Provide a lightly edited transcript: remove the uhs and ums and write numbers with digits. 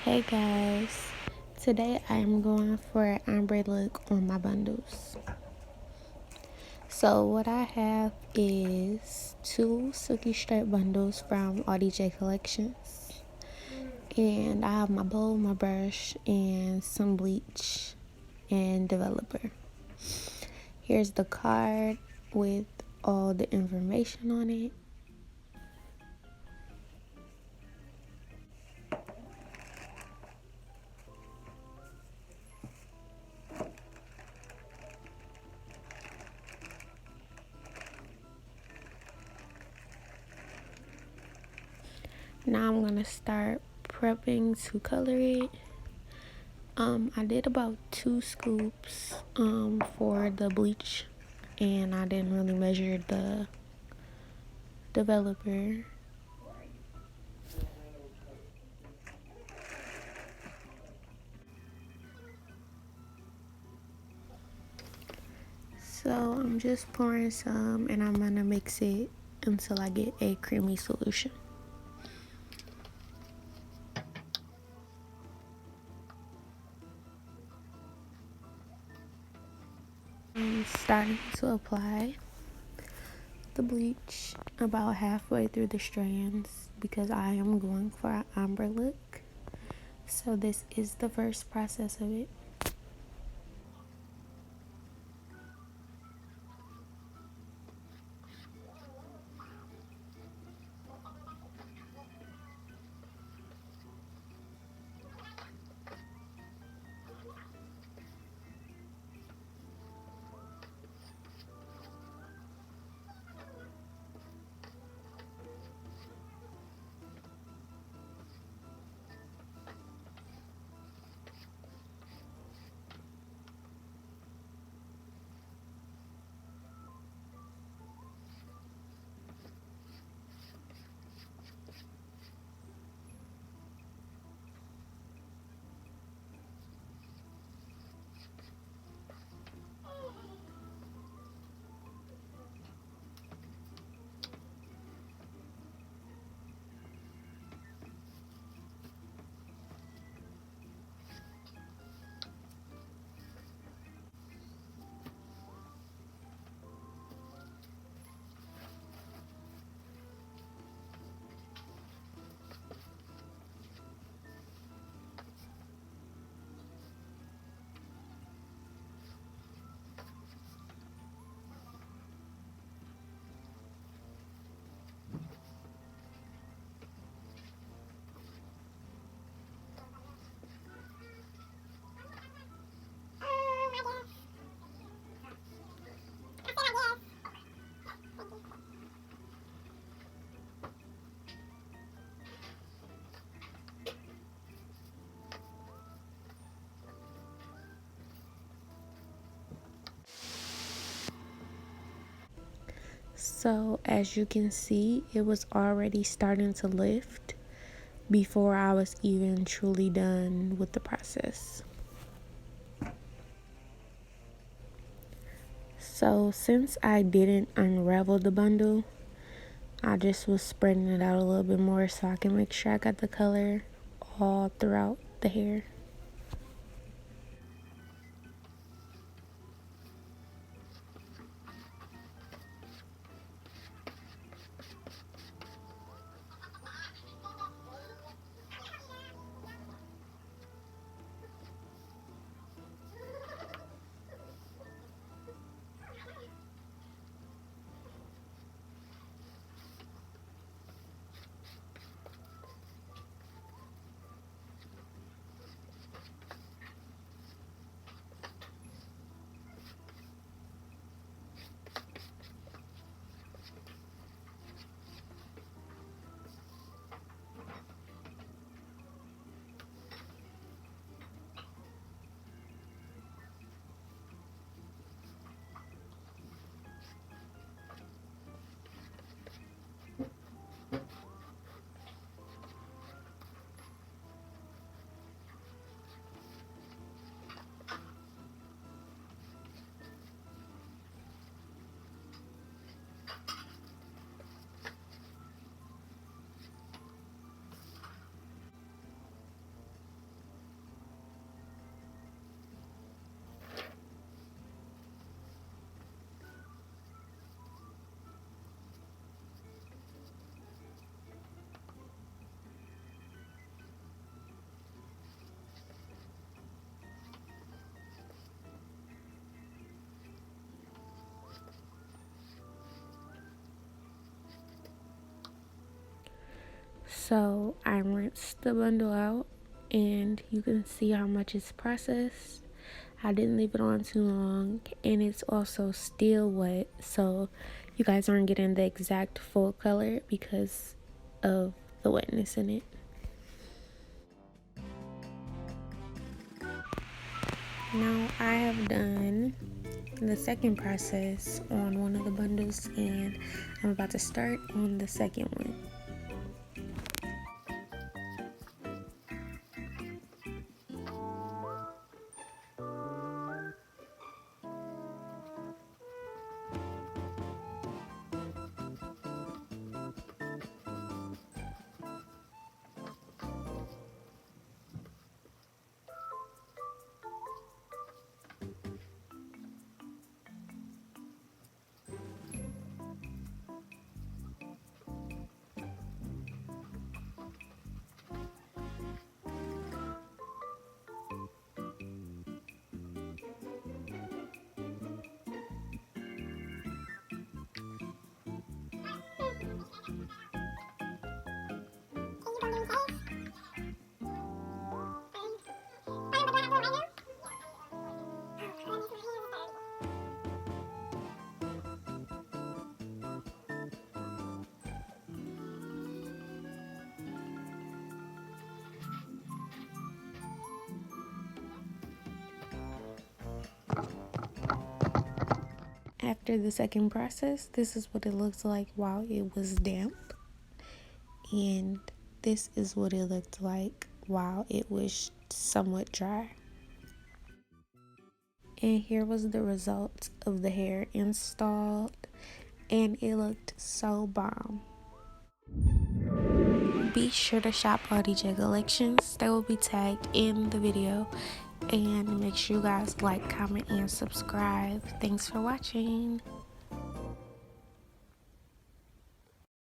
Hey guys, today I am going for an ombre look on my bundles. So what I have is two silky stripe bundles from RDJ Collections, and I have my bowl, my brush, and some bleach and developer. Here's the card with all the information on it. Now I'm gonna start prepping to color it. I did about 2 scoops for the bleach, and I didn't really measure the developer. So I'm just pouring some, and I'm gonna mix it until I get a creamy solution. I'm starting to apply the bleach about halfway through the strands because I am going for an ombre look. So this is the first process of it. So as you can see, it was already starting to lift before I was even truly done with the process. So since I didn't unravel the bundle, I just was spreading it out a little bit more so I can make sure I got the color all throughout the hair. So I rinsed the bundle out, and you can see how much is processed. I didn't leave it on too long, and it's also still wet, so you guys aren't getting the exact full color because of the wetness in it. Now I have done the second process on one of the bundles, and I'm about to start on the second one. After the second process, this is what it looks like while it was damp, and this is what it looked like while it was somewhat dry. And here was the result of the hair installed, and it looked so bomb. Be sure to shop all DJ collections. They will be tagged in the video, and make sure you guys like, comment, and subscribe. Thanks for watching.